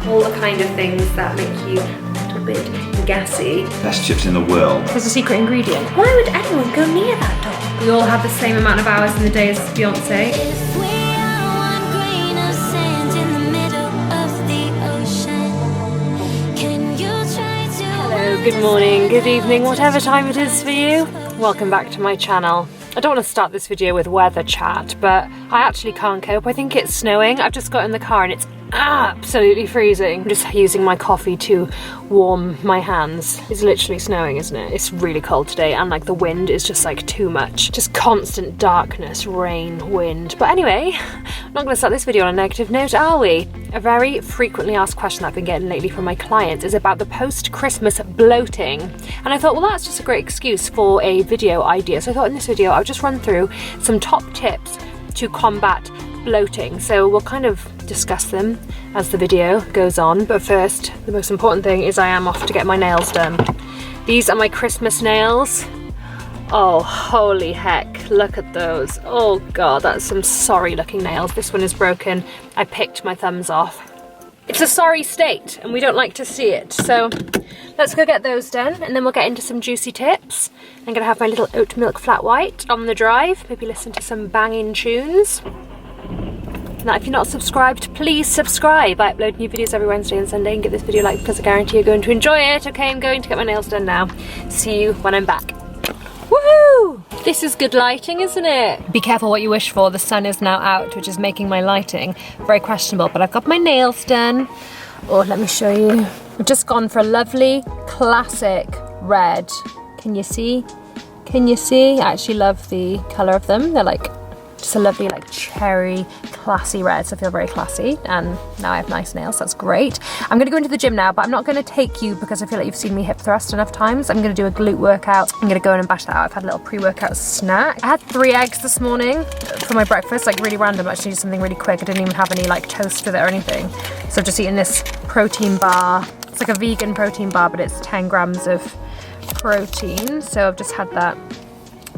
all the kind of things that make you a little bit gassy. Best chips in the world. There's a secret ingredient. Why would anyone go near that dog? We all have the same amount of hours in the day as Beyonce. Hello, good morning, good evening, whatever time it is for you. Welcome back to my channel. I don't want to start this video with weather chat, but I actually can't cope. I think it's snowing. I've just got in the car and it's absolutely freezing. I'm just using my coffee to warm my hands. It's literally snowing, isn't it? It's really cold today, and like the wind is just like too much. Just constant darkness, rain, wind. But anyway, I'm not going to start this video on a negative note, are we? A very frequently asked question that I've been getting lately from my clients is about the post-Christmas bloating. And I thought, well, that's just a great excuse for a video idea. So I thought in this video, I'll just run through some top tips to combat bloating. So we'll kind of discuss them as the video goes on. But first, the most important thing is I am off to get my nails done. These are my Christmas nails. Oh, holy heck, look at those. Oh God, that's some sorry looking nails. This one is broken. I picked my thumbs off. It's a sorry state and we don't like to see it. So let's go get those done and then we'll get into some juicy tips. I'm gonna have my little oat milk flat white on the drive, maybe listen to some banging tunes. Now, if you're not subscribed, please subscribe. I upload new videos every Wednesday and Sunday and give this video a like because I guarantee you're going to enjoy it. Okay, I'm going to get my nails done now. See you when I'm back. Woohoo! This is good lighting, isn't it? Be careful what you wish for. The sun is now out, which is making my lighting very questionable, but I've got my nails done. Oh, let me show you. I've just gone for a lovely classic red. Can you see? Can you see? I actually love the colour of them. They're like just a lovely like cherry classy red, so I feel very classy, and now I have nice nails. That's great. I'm gonna go into the gym now, but I'm not gonna take you because I feel like you've seen me hip thrust enough times. I'm gonna do a glute workout. I'm gonna go in and bash that out. I've had a little pre-workout snack. I had 3 eggs this morning for my breakfast, like really random. Actually, just something really quick. I didn't even have any like toast with it or anything, so I've just eaten this protein bar. It's like a vegan protein bar, but it's 10 grams of protein, so I've just had that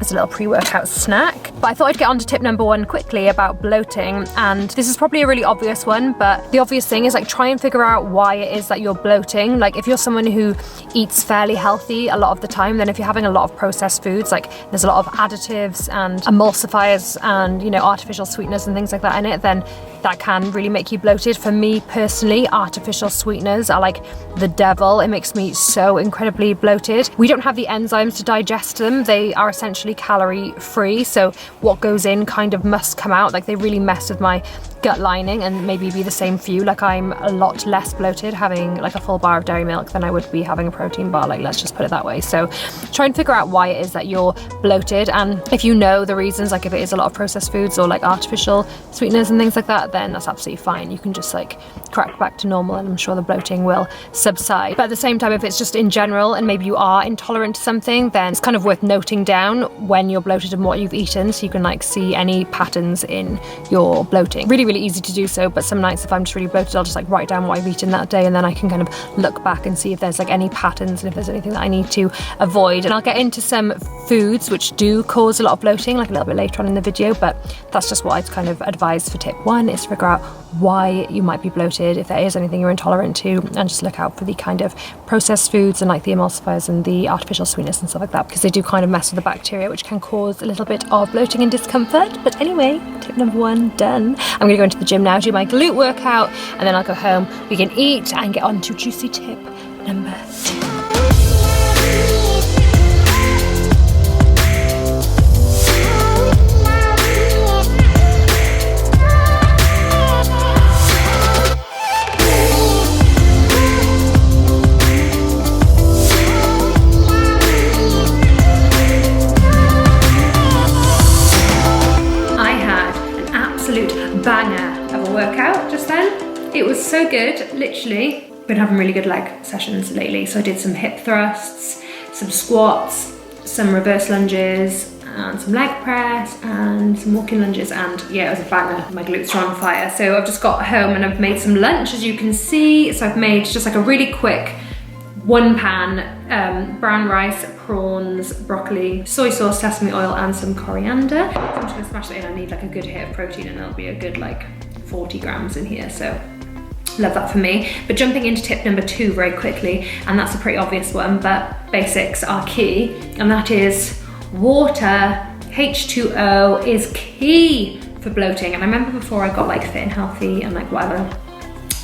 as a little pre-workout snack. But I thought I'd get on to tip number 1 quickly about bloating, and this is probably a really obvious one, but the obvious thing is like try and figure out why it is that you're bloating. Like if you're someone who eats fairly healthy a lot of the time, then if you're having a lot of processed foods, like there's a lot of additives and emulsifiers and, you know, artificial sweeteners and things like that in it, then that can really make you bloated. For me personally, artificial sweeteners are like the devil. It makes me so incredibly bloated. We don't have the enzymes to digest them. They are essentially calorie free, so what goes in kind of must come out. Like they really mess with my gut lining, and maybe be the same for you. Like I'm a lot less bloated having like a full bar of dairy milk than I would be having a protein bar, like let's just put it that way. So try and figure out why it is that you're bloated, and if you know the reasons, like if it is a lot of processed foods or like artificial sweeteners and things like that, then that's absolutely fine. You can just like crack back to normal and I'm sure the bloating will subside. But at the same time, if it's just in general and maybe you are intolerant to something, then it's kind of worth noting down when you're bloated and what you've eaten, so you can like see any patterns in your bloating. Really easy to do so, but some nights if I'm just really bloated, I'll just like write down what I've eaten that day, and then I can kind of look back and see if there's like any patterns and if there's anything that I need to avoid. And I'll get into some foods which do cause a lot of bloating like a little bit later on in the video, but that's just what I'd kind of advise for tip 1, is to figure out why you might be bloated, if there is anything you're intolerant to, and just look out for the kind of processed foods and like the emulsifiers and the artificial sweetness and stuff like that, because they do kind of mess with the bacteria, which can cause a little bit of bloating and discomfort. But anyway, tip number 1 done. I'm gonna go into the gym now, do my glute workout, and then I'll go home, we can eat and get on to juicy tip number 2. Banger of a workout just then. It was so good, literally. Been having really good leg sessions lately, so I did some hip thrusts, some squats, some reverse lunges, and some leg press and some walking lunges, and yeah, it was a banger. My glutes are on fire. So I've just got home and I've made some lunch, as you can see. So I've made just like a really quick 1 pan, brown rice, prawns, broccoli, soy sauce, sesame oil, and some coriander. So I'm just gonna smash that in. I need like a good hit of protein, and there'll be a good like 40 grams in here. So Love that for me. But jumping into tip number 2 very quickly, and that's a pretty obvious one, but basics are key, and that is water. H2O is key for bloating. And I remember before I got like fit and healthy and like whatever,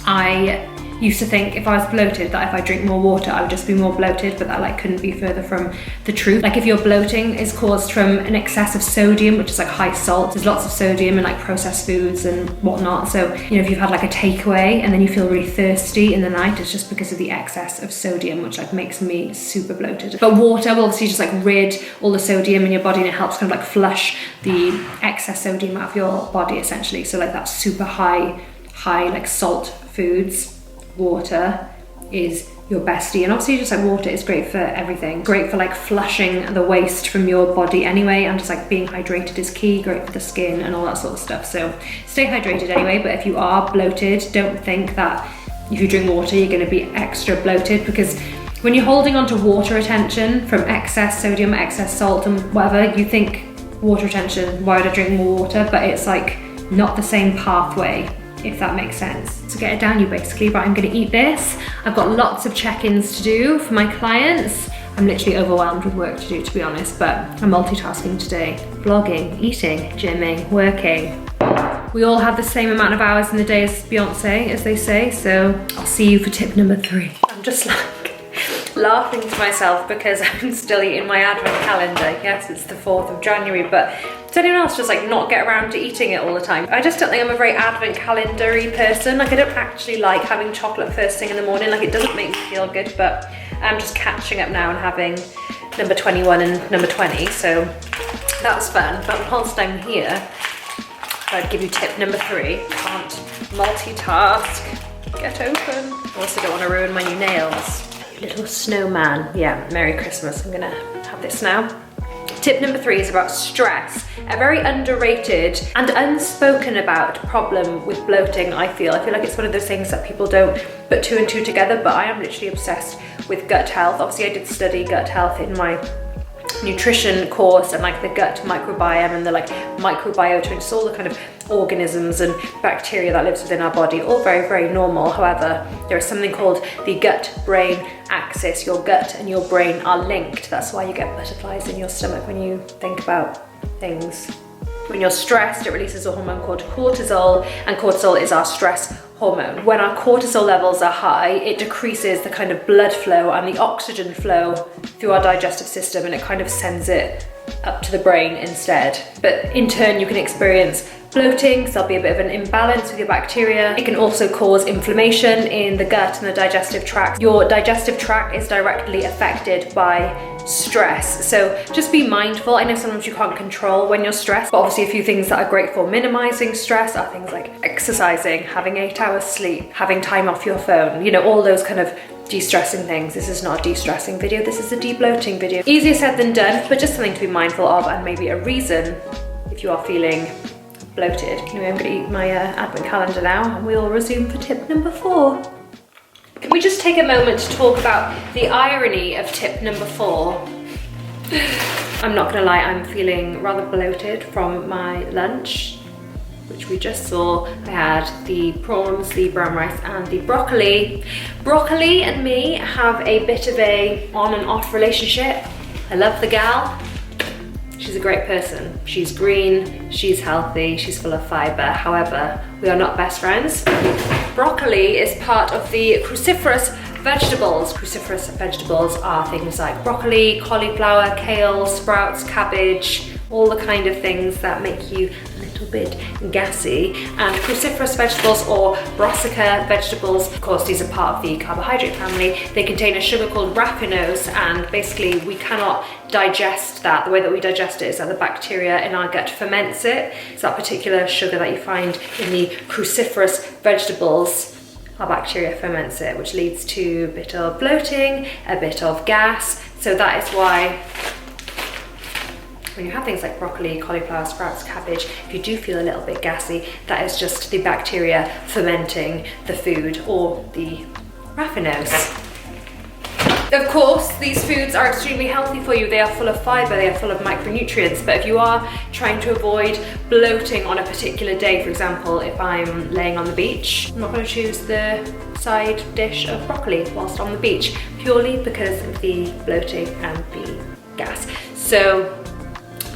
I used to think if I was bloated that if I drink more water I would just be more bloated, but that like couldn't be further from the truth. Like if your bloating is caused from an excess of sodium, which is like high salt, there's lots of sodium in like processed foods and whatnot, so you know, if you've had like a takeaway and then you feel really thirsty in the night, it's just because of the excess of sodium, which like makes me super bloated. But water will obviously just like rid all the sodium in your body, and it helps kind of like flush the excess sodium out of your body essentially. So like that super high like salt foods, water is your bestie. And obviously just like water is great for everything, great for like flushing the waste from your body anyway, and just like being hydrated is key, great for the skin and all that sort of stuff. So stay hydrated anyway. But if you are bloated, don't think that if you drink water you're going to be extra bloated, because when you're holding on to water retention from excess sodium, excess salt and whatever, you think water retention, why would I drink more water? But it's like not the same pathway, if that makes sense. So get it down you basically. Right, I'm gonna eat this. I've got lots of check-ins to do for my clients. I'm literally overwhelmed with work to do, to be honest, but I'm multitasking today. Vlogging, eating, gymming, working. We all have the same amount of hours in the day as Beyonce, as they say, so I'll see you for tip number 3. I'm just like laughing to myself because I'm still eating my advent calendar. Yes, it's the 4th of January, but does anyone else just like not get around to eating it all the time? I just don't think I'm a very advent calendar-y person. Like I don't actually like having chocolate first thing in the morning. Like it doesn't make me feel good, but I'm just catching up now and having number 21 and number 20, so that's fun. But whilst I'm here, I'd give you tip number 3. Can't multitask. Get open. I also don't want to ruin my new nails. Little snowman. Yeah, Merry Christmas. I'm gonna have this now. Tip number 3 is about stress. A very underrated and unspoken about problem with bloating, I feel. I feel like it's one of those things that people don't put 2 and 2 together, but I am literally obsessed with gut health. Obviously I did study gut health in my nutrition course, and like the gut microbiome and the like microbiota, and just all the kind of organisms and bacteria that lives within our body, all very, very normal. However, there is something called the gut-brain axis. Your gut and your brain are linked. That's why you get butterflies in your stomach when you think about things. When you're stressed, it releases a hormone called cortisol, and cortisol is our stress hormone. When our cortisol levels are high, it decreases the kind of blood flow and the oxygen flow through our digestive system, and it kind of sends it up to the brain instead. But in turn, you can experience bloating, so there'll be a bit of an imbalance with your bacteria. It can also cause inflammation in the gut and the digestive tract. Your digestive tract is directly affected by stress, so just be mindful. I know sometimes you can't control when you're stressed, but obviously a few things that are great for minimizing stress are things like exercising, having 8 hours sleep, having time off your phone, you know, all those kind of de-stressing things. This is not a de-stressing video, this is a de-bloating video. Easier said than done, but just something to be mindful of, and maybe a reason if you are feeling bloated. Anyway, I'm gonna eat my advent calendar now, and we'll resume for tip number 4. Can we just take a moment to talk about the irony of tip number 4? I'm not gonna lie, I'm feeling rather bloated from my lunch, which we just saw. I had the prawns, the brown rice and the broccoli. Broccoli and me have a bit of a on and off relationship. I love the gal. She's a great person. She's green, she's healthy, she's full of fiber. However, we are not best friends. Broccoli is part of the cruciferous vegetables. Cruciferous vegetables are things like broccoli, cauliflower, kale, sprouts, cabbage, all the kind of things that make you a little bit gassy. And cruciferous vegetables, or brassica vegetables, of course these are part of the carbohydrate family. They contain a sugar called raffinose, and basically we cannot digest that. The way that we digest it is that the bacteria in our gut ferments it. It's that particular sugar that you find in the cruciferous vegetables. Our bacteria ferments it, which leads to a bit of bloating, a bit of gas. So that is why when you have things like broccoli, cauliflower, sprouts, cabbage, if you do feel a little bit gassy, that is just the bacteria fermenting the food, or the raffinose. Of course, these foods are extremely healthy for you. They are full of fiber, they are full of micronutrients, but if you are trying to avoid bloating on a particular day, for example, if I'm laying on the beach, I'm not going to choose the side dish of broccoli whilst on the beach, purely because of the bloating and the gas. So,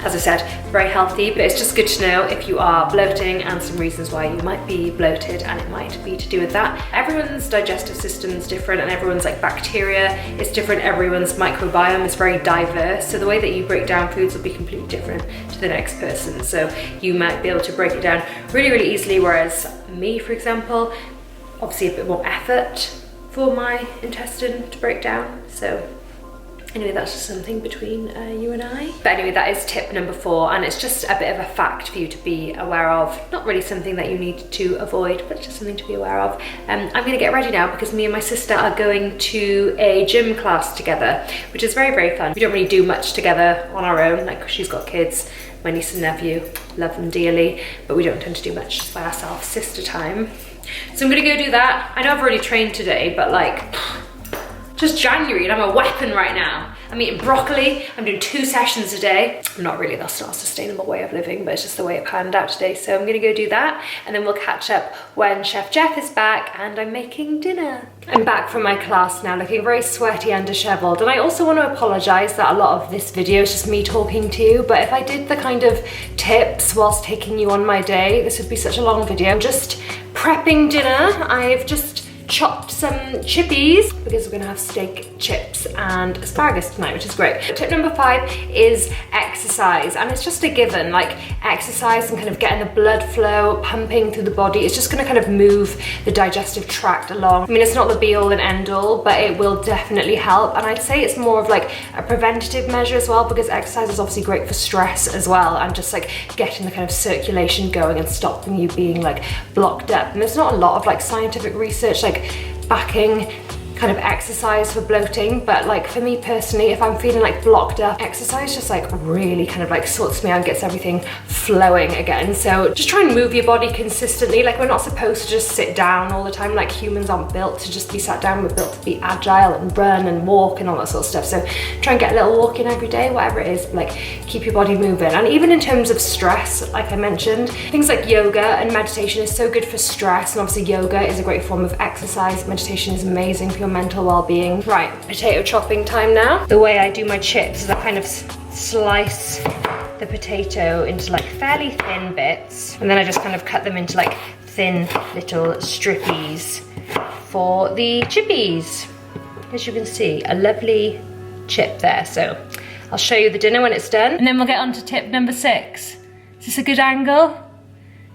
as I said, very healthy, but it's just good to know if you are bloating and some reasons why you might be bloated, and it might be to do with that. Everyone's digestive system is different, and everyone's like bacteria is different. Everyone's microbiome is very diverse, so the way that you break down foods will be completely different to the next person. So you might be able to break it down really, really easily, whereas me, for example, obviously a bit more effort for my intestine to break down. So anyway, that's just something between you and I. But anyway, that is tip number 4, and it's just a bit of a fact for you to be aware of. Not really something that you need to avoid, but just something to be aware of. I'm gonna get ready now because me and my sister are going to a gym class together, which is very, very fun. We don't really do much together on our own, like she's got kids, my niece and nephew, love them dearly, but we don't tend to do much by ourselves, sister time. So I'm gonna go do that. I know I've already trained today, but like, just January and I'm a weapon right now. I'm eating broccoli, I'm doing 2 sessions a day. Not really, that's not a sustainable way of living, but it's just the way it planned out today. So I'm gonna go do that, and then we'll catch up when Chef Jeff is back and I'm making dinner. I'm back from my class now, looking very sweaty and disheveled. And I also want to apologize that a lot of this video is just me talking to you, but if I did the kind of tips whilst taking you on my day, this would be such a long video. I'm just prepping dinner. I've just chopped some chippies because we're gonna have steak, chips and asparagus tonight, which is great. Tip number 5 is exercise, and it's just a given. Like, exercise and kind of getting the blood flow pumping through the body, it's just gonna kind of move the digestive tract along. I mean, it's not the be all and end all, but it will definitely help, and I'd say it's more of like a preventative measure as well, because exercise is obviously great for stress as well, and just like getting the kind of circulation going and stopping you being like blocked up. And there's not a lot of like scientific research like backing kind of exercise for bloating, but like for me personally, if I'm feeling like blocked up, exercise just like really kind of like sorts me out and gets everything flowing again. So just try and move your body consistently. Like, we're not supposed to just sit down all the time. Like, humans aren't built to just be sat down. We're built to be agile and run and walk and all that sort of stuff. So try and get a little walk in every day, whatever it is, like keep your body moving. And even in terms of stress, like I mentioned, things like yoga and meditation is so good for stress, and obviously yoga is a great form of exercise. Meditation is amazing for your mental well-being. Right, potato chopping time now. The way I do my chips is I kind of slice the potato into like fairly thin bits, and then I just kind of cut them into like thin little strippies for the chippies. As you can see, a lovely chip there. So I'll show you the dinner when it's done, and then we'll get on to tip number 6. Is this a good angle?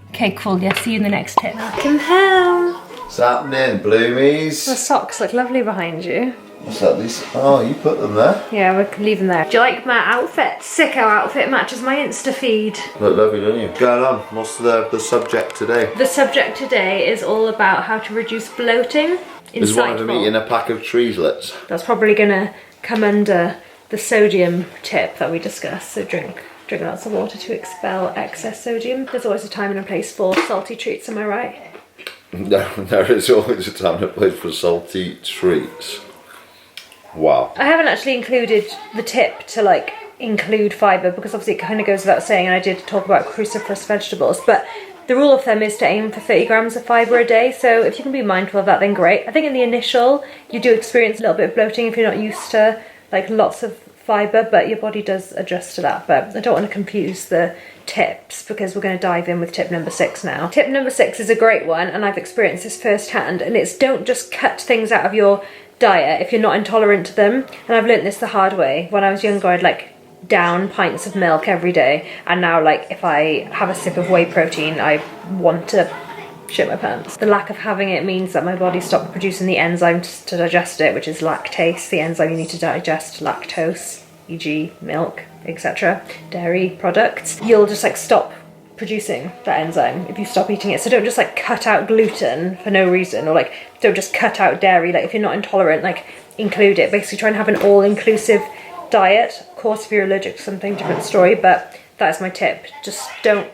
Okay, cool. Yeah, see you in the next tip. Welcome home. What's happening, bloomies? The socks look lovely behind you. What's that? These? Oh, you put them there? Yeah, we can leave them there. Do you like my outfit? Sick, our outfit matches my Insta feed. Look lovely, don't you? Going on. What's the subject today? The subject today is all about how to reduce bloating. Is one of them eating a pack of treeslets? That's probably gonna come under the sodium tip that we discussed. So drink lots of water to expel excess sodium. There's always a time and a place for salty treats, am I right? No, there is always a time and a place for salty treats. Wow. I haven't actually included the tip to like include fibre, because obviously it kind of goes without saying, and I did talk about cruciferous vegetables, but the rule of thumb is to aim for 30 grams of fibre a day, so if you can be mindful of that, then great. I think in the initial, you do experience a little bit of bloating if you're not used to like lots of fibre, but your body does adjust to that. But I don't want to confuse the tips, because we're going to dive in with tip number 6 now. Tip number 6 is a great one, and I've experienced this firsthand, and it's don't just cut things out of your diet if you're not intolerant to them. And I've learnt this the hard way. When I was younger, I'd like down pints of milk every day, and now like if I have a sip of whey protein, I want to shit my pants. The lack of having it means that my body stopped producing the enzymes to digest it, which is lactase, the enzyme you need to digest lactose, e.g. milk, etc., dairy products. You'll just like stop producing that enzyme if you stop eating it. So don't just like cut out gluten for no reason, or like don't just cut out dairy. Like if you're not intolerant, like include it. Basically try and have an all-inclusive diet. Of course, if you're allergic to something, different story, but that is my tip. Just don't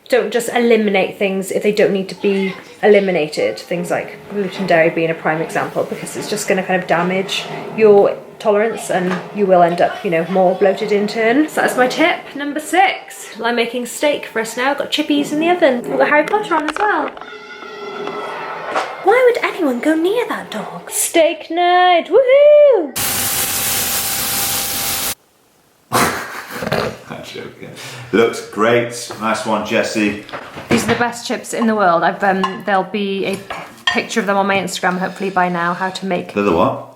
just eliminate things if they don't need to be eliminated. Things like gluten, dairy being a prime example, because it's just going to kind of damage your tolerance, and you will end up, you know, more bloated in turn. So that's my tip number 6. I'm making steak for us now. I've got chippies in the oven. We've got Harry Potter on as well. Why would anyone go near that dog? Steak night, woohoo! I'm joking. Looks great. Nice one, Jessie. These are the best chips in the world. There'll be a picture of them on my Instagram hopefully by now, how to make. They're the what?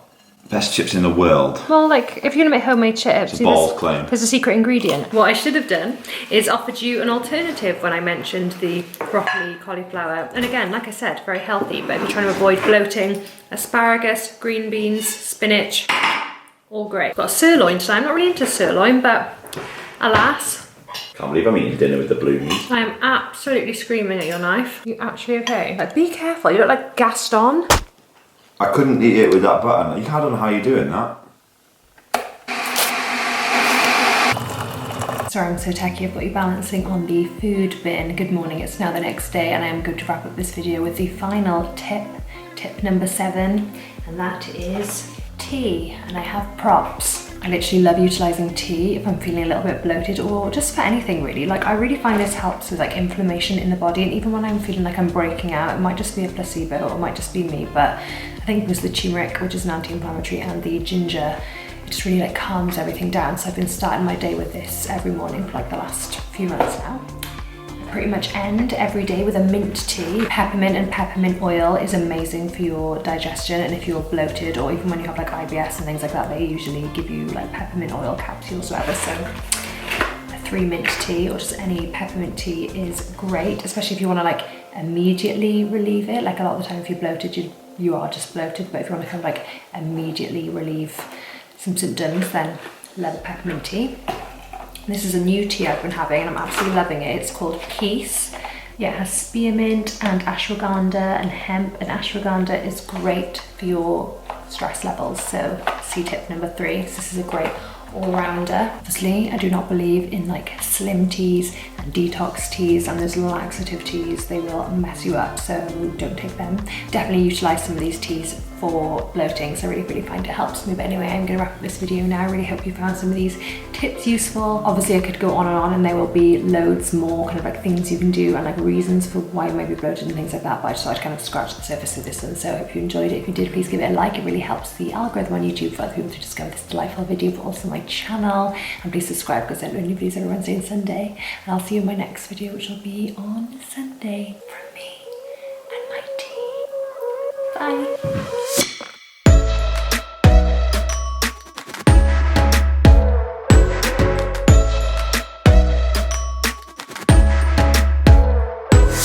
Best chips in the world. Well, like, if you're gonna make homemade chips, It's a bold claim. There's a secret ingredient. What I should have done is offered you an alternative when I mentioned the broccoli, cauliflower. And again, like I said, very healthy, but if you're trying to avoid bloating, asparagus, green beans, spinach, all great. Got a sirloin today. I'm not really into sirloin, but alas, Can't believe I'm eating dinner with the blue meat. I am absolutely screaming at your knife. You actually okay? Like, be careful, you look like Gaston. I couldn't eat it with that button. I don't know how you're doing that. Sorry, I'm so tacky. I've got you balancing on the food bin. Good morning, it's now the next day, and I am going to wrap up this video with the final tip number 7, and that is tea. And I have props. I literally love utilising tea if I'm feeling a little bit bloated, or just for anything really. Like, I really find this helps with like inflammation in the body, and even when I'm feeling like I'm breaking out, it might just be a placebo, or it might just be me, but I think it was the turmeric, which is an anti-inflammatory, and the ginger, it just really like calms everything down. So I've been starting my day with this every morning for like the last few months now. I pretty much end every day with a mint tea. Peppermint and peppermint oil is amazing for your digestion, and if you're bloated, or even when you have like IBS and things like that, they usually give you like peppermint oil capsules or whatever. So a 3 mint tea, or just any peppermint tea, is great, especially if you want to like immediately relieve it. Like, a lot of the time if you're bloated, you are just bloated, but if you want to kind of like immediately relieve some symptoms, then love a peppermint tea. This is a new tea I've been having, and I'm absolutely loving it. It's called Peace. Yeah, it has spearmint and ashwagandha and hemp, and ashwagandha is great for your stress levels. So see tip number 3. So this is a great all-rounder. Obviously, I do not believe in like slim teas and detox teas and those laxative teas. They will mess you up, so don't take them. Definitely utilize some of these teas for bloating, so I really find it helps me. But anyway, I'm gonna wrap up this video now. I really hope you found some of these tips useful. Obviously I could go on, and there will be loads more kind of like things you can do and like reasons for why you might be bloated and things like that, but I just thought I'd kind of scratch the surface of this one. So I hope you enjoyed it. If you did, please give it a like. It really helps the algorithm on YouTube for other people to discover this delightful video, but also my channel. And please subscribe, because I don't do new videos every Wednesday and Sunday. And I'll see you in my next video, which will be on Sunday.